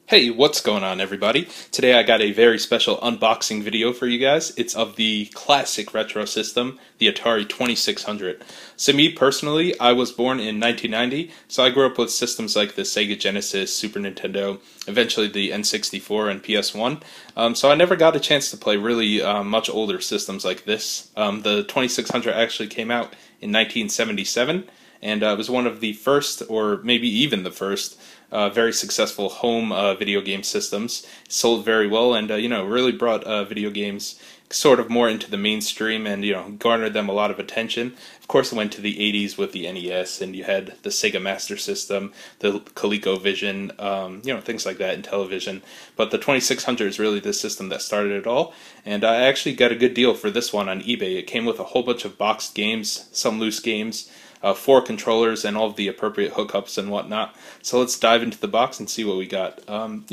Hey, what's going on everybody? Today I got a very special unboxing video for you guys. It's of the classic retro system, the Atari 2600. So me personally, I was born in 1990, so I grew up with systems like the Sega Genesis, Super Nintendo, eventually the N64 and PS1. So I never got a chance to play really much older systems like this. The 2600 actually came out in 1977, and it was one of the first, or maybe even the first, very successful home video game systems. Sold very well, and really brought video games sort of more into the mainstream, and garnered them a lot of attention. Of course, it went to the 80s with the NES, and you had the Sega Master System, the ColecoVision, things like that in television. But the 2600 is really the system that started it all, and I actually got a good deal for this one on eBay. It came with a whole bunch of boxed games, some loose games, 4 controllers, and all of the appropriate hookups and whatnot. So let's dive into the box and see what we got. I'm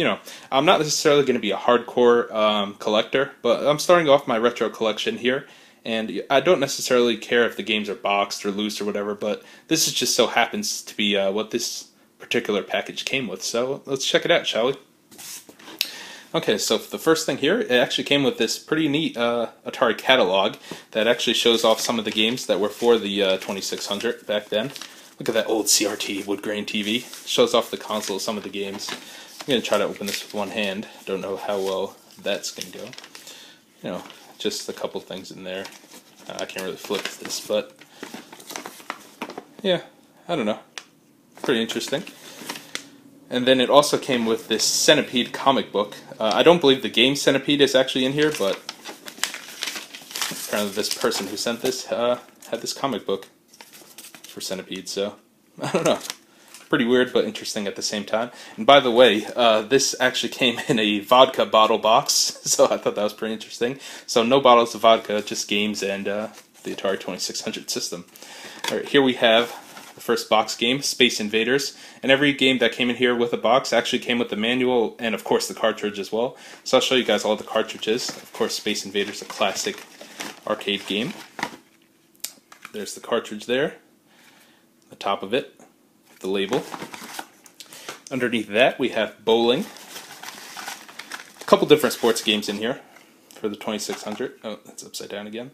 not necessarily going to be a hardcore collector, but I'm starting off my retro collection here, and I don't necessarily care if the games are boxed or loose or whatever, but this is just so happens to be what this particular package came with. So let's check it out, shall we? Okay, so the first thing here, it actually came with this pretty neat Atari Catalog that actually shows off some of the games that were for the 2600 back then. Look at that old CRT Woodgrain TV. Shows off the console of some of the games. I'm going to try to open this with one hand. Don't know how well that's going to go. Just a couple things in there. I can't really flip this, but yeah, I don't know. Pretty interesting. And then it also came with this Centipede comic book. I don't believe the game Centipede is actually in here, but apparently this person who sent this had this comic book for Centipede, so I don't know. Pretty weird, but interesting at the same time. And by the way, this actually came in a vodka bottle box, so I thought that was pretty interesting. So no bottles of vodka, just games and the Atari 2600 system. Alright, here we have the first box game, Space Invaders, and every game that came in here with a box actually came with the manual and of course the cartridge as well. So I'll show you guys all the cartridges. Of course, Space Invaders, a classic arcade game. There's the cartridge there, the top of it, the label. Underneath that we have bowling. A couple different sports games in here for the 2600. Oh, that's upside down again.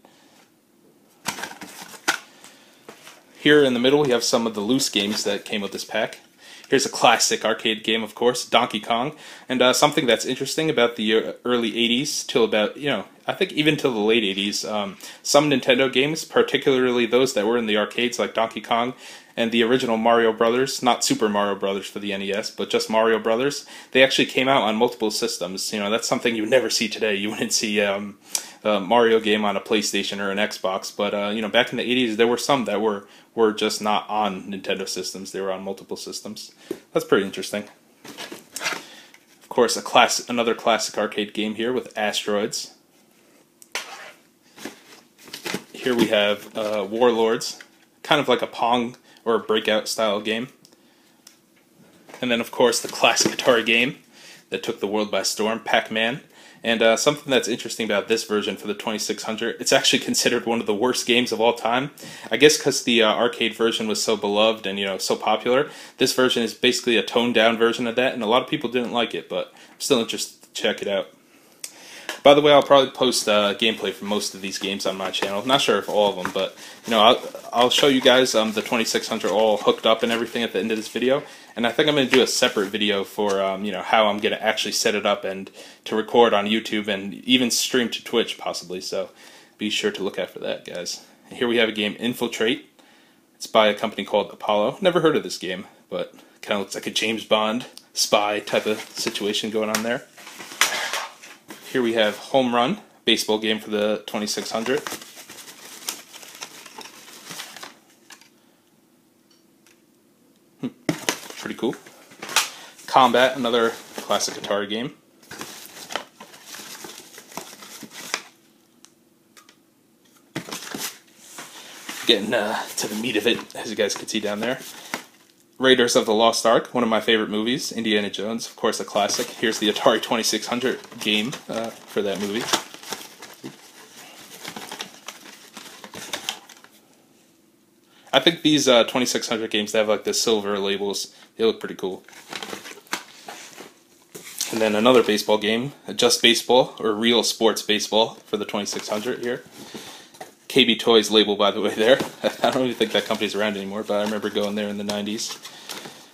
Here in the middle we have some of the loose games that came with this pack. Here's a classic arcade game, of course, Donkey Kong. And something that's interesting about the early 80s till about, I think even till the late 80s, some Nintendo games, particularly those that were in the arcades like Donkey Kong and the original Mario Brothers, not Super Mario Brothers for the NES, but just Mario Brothers, they actually came out on multiple systems. That's something you would never see today. You wouldn't see a Mario game on a PlayStation or an Xbox, but back in the 80s there were some that were just not on Nintendo systems. They were on multiple systems. That's pretty interesting. Of course, another classic arcade game here with Asteroids. Here we have Warlords, kind of like a Pong or a Breakout style game. And then of course the classic Atari game that took the world by storm, Pac-Man. And something that's interesting about this version for the 2600, it's actually considered one of the worst games of all time. I guess because the arcade version was so beloved and so popular, this version is basically a toned down version of that, and a lot of people didn't like it, but I'm still interested to check it out. By the way, I'll probably post gameplay for most of these games on my channel. Not sure if all of them, but I'll show you guys the 2600 all hooked up and everything at the end of this video. And I think I'm going to do a separate video for how I'm going to actually set it up and to record on YouTube and even stream to Twitch possibly. So be sure to look out for that, guys. And here we have a game, Infiltrate. It's by a company called Apollo. Never heard of this game, but kind of looks like a James Bond spy type of situation going on there. Here we have Home Run, baseball game for the 2600. Pretty cool. Combat, another classic Atari game. Getting to the meat of it, as you guys can see down there. Raiders of the Lost Ark, one of my favorite movies. Indiana Jones, of course, a classic. Here's the Atari 2600 game for that movie. I think these 2600 games, they have like the silver labels. They look pretty cool. And then another baseball game, Just Baseball, or Real Sports Baseball for the 2600 here. KB Toys label, by the way, there. I don't even think that company's around anymore, but I remember going there in the 90s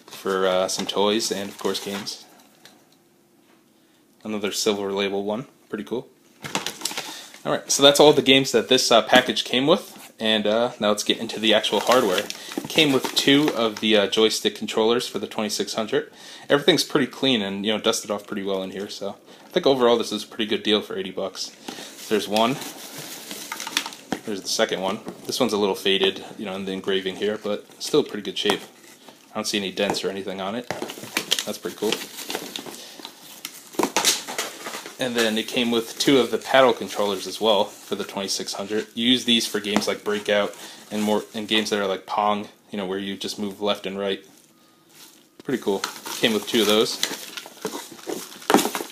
for some toys and, of course, games. Another silver label one. Pretty cool. Alright, so that's all the games that this package came with, and now let's get into the actual hardware. It came with 2 of the joystick controllers for the 2600. Everything's pretty clean and, you know, dusted off pretty well in here, so I think overall this is a pretty good deal for 80 bucks. There's one. There's the second one. This one's a little faded, you know, in the engraving here, but still pretty good shape. I don't see any dents or anything on it. That's pretty cool. And then it came with 2 of the paddle controllers as well for the 2600. You use these for games like Breakout and games that are like Pong, you know, where you just move left and right. Pretty cool. Came with 2 of those.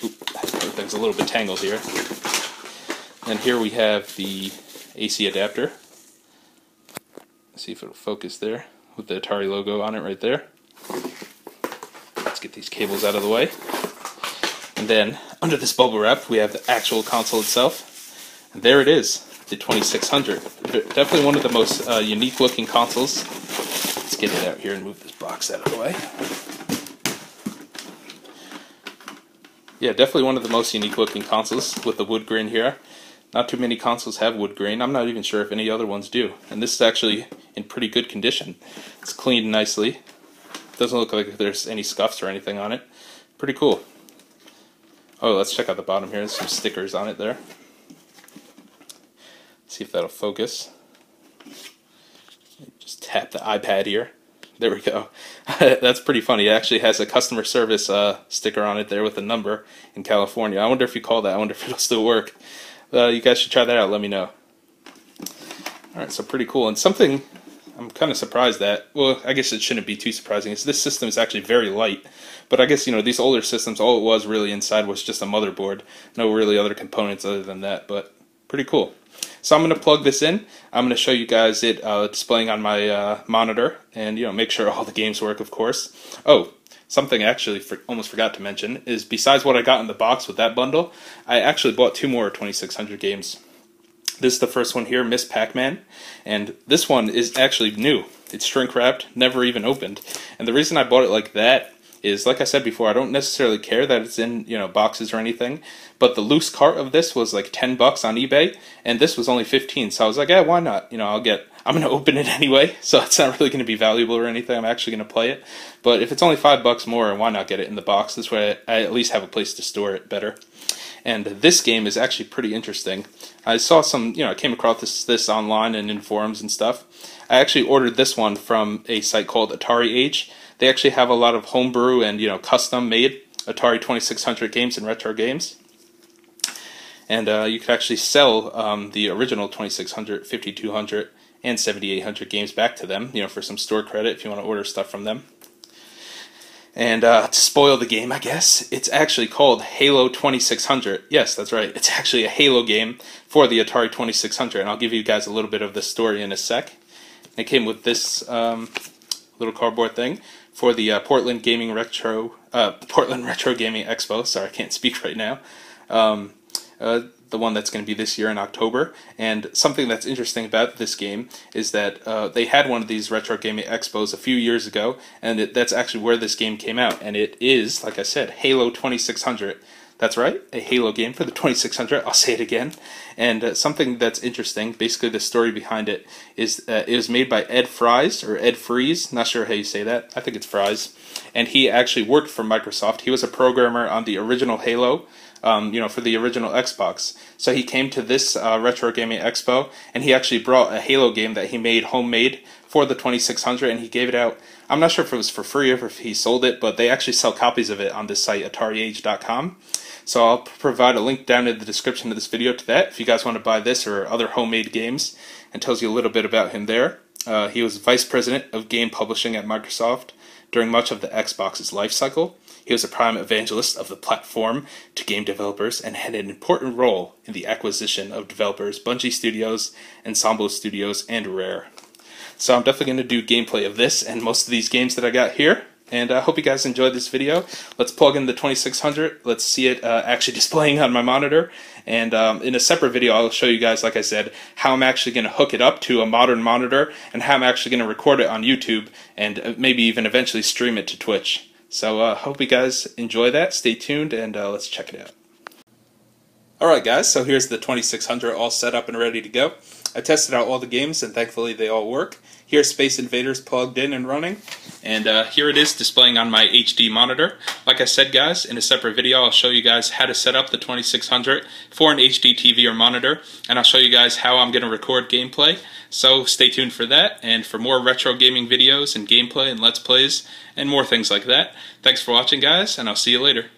Oop, everything's a little bit tangled here. And here we have the AC adapter. Let's see if it'll focus there with the Atari logo on it right there. Let's get these cables out of the way. And then under this bubble wrap we have the actual console itself. And there it is, the 2600. Definitely one of the most unique looking consoles. Let's get it out here and move this box out of the way. Yeah, definitely one of the most unique looking consoles with the Woodgrain here. Not too many consoles have Woodgrain. I'm not even sure if any other ones do. And this is actually in pretty good condition. It's cleaned nicely. Doesn't look like there's any scuffs or anything on it. Pretty cool. Oh, let's check out the bottom here. There's some stickers on it there. See if that'll focus. Just tap the iPad here. There we go. That's pretty funny. It actually has a customer service sticker on it there with a number in California. I wonder if you call that. I wonder if it'll still work. You guys should try that out. Let me know. Alright, so pretty cool. And something I'm kind of surprised at, well, I guess it shouldn't be too surprising, is this system is actually very light. But I guess, you know, these older systems, all it was really inside was just a motherboard. No really other components other than that, but pretty cool. So I'm going to plug this in. I'm going to show you guys it displaying on my monitor, and, you know, make sure all the games work, of course. Oh, something I actually almost forgot to mention is besides what I got in the box with that bundle, I actually bought 2 more 2600 games. This is the first one here, Miss Pac-Man, and this one is actually new. It's shrink wrapped, never even opened. And the reason I bought it like that is, like I said before, I don't necessarily care that it's in, you know, boxes or anything, but the loose cart of this was like 10 bucks on eBay, and this was only 15, so I was like, yeah, why not? You know, I'm going to open it anyway, so it's not really going to be valuable or anything. I'm actually going to play it, but if it's only 5 bucks more, why not get it in the box? This way I at least have a place to store it better. And this game is actually pretty interesting. I saw some, you know, I came across this online and in forums and stuff. I actually ordered this one from a site called Atari Age. They actually have a lot of homebrew and, you know, custom made Atari 2600 games and retro games. And you could actually sell the original 2600, 5200, and 7800 games back to them, you know, for some store credit if you want to order stuff from them. And to spoil the game, I guess, it's actually called Halo 2600. Yes, that's right. It's actually a Halo game for the Atari 2600, and I'll give you guys a little bit of the story in a sec. It came with this little cardboard thing for the Portland Retro Gaming Expo. Sorry, I can't speak right now. The one that's going to be this year in October. And something that's interesting about this game is that they had one of these Retro Gaming Expos a few years ago, and that's actually where this game came out. And it is, like I said, Halo 2600. That's right, a Halo game for the 2600. I'll say it again. And something that's interesting, basically the story behind it, is it was made by Ed Fries, or Ed Fries, not sure how you say that. I think it's Fries. And he actually worked for Microsoft. He was a programmer on the original Halo, you know, for the original Xbox. So he came to this Retro Gaming Expo, and he actually brought a Halo game that he made homemade for the 2600, and he gave it out. I'm not sure if it was for free or if he sold it, but they actually sell copies of it on this site, AtariAge.com. So I'll provide a link down in the description of this video to that if you guys want to buy this or other homemade games, and tells you a little bit about him there. He was Vice President of Game Publishing at Microsoft during much of the Xbox's life cycle. He was a prime evangelist of the platform to game developers and had an important role in the acquisition of developers Bungie Studios, Ensemble Studios, and Rare. So I'm definitely going to do gameplay of this and most of these games that I got here. and I hope you guys enjoyed this video. Let's plug in the 2600. Let's see it actually displaying on my monitor. And in a separate video, I'll show you guys, like I said, how I'm actually going to hook it up to a modern monitor and how I'm actually going to record it on YouTube and maybe even eventually stream it to Twitch. So hope you guys enjoy that. Stay tuned, and let's check it out. Alright guys, so here's the 2600 all set up and ready to go. I tested out all the games and thankfully they all work. Here's Space Invaders plugged in and running, and here it is displaying on my HD monitor. Like I said guys, in a separate video I'll show you guys how to set up the 2600 for an HD TV or monitor, and I'll show you guys how I'm going to record gameplay. So stay tuned for that, and for more retro gaming videos and gameplay and let's plays and more things like that. Thanks for watching guys, and I'll see you later.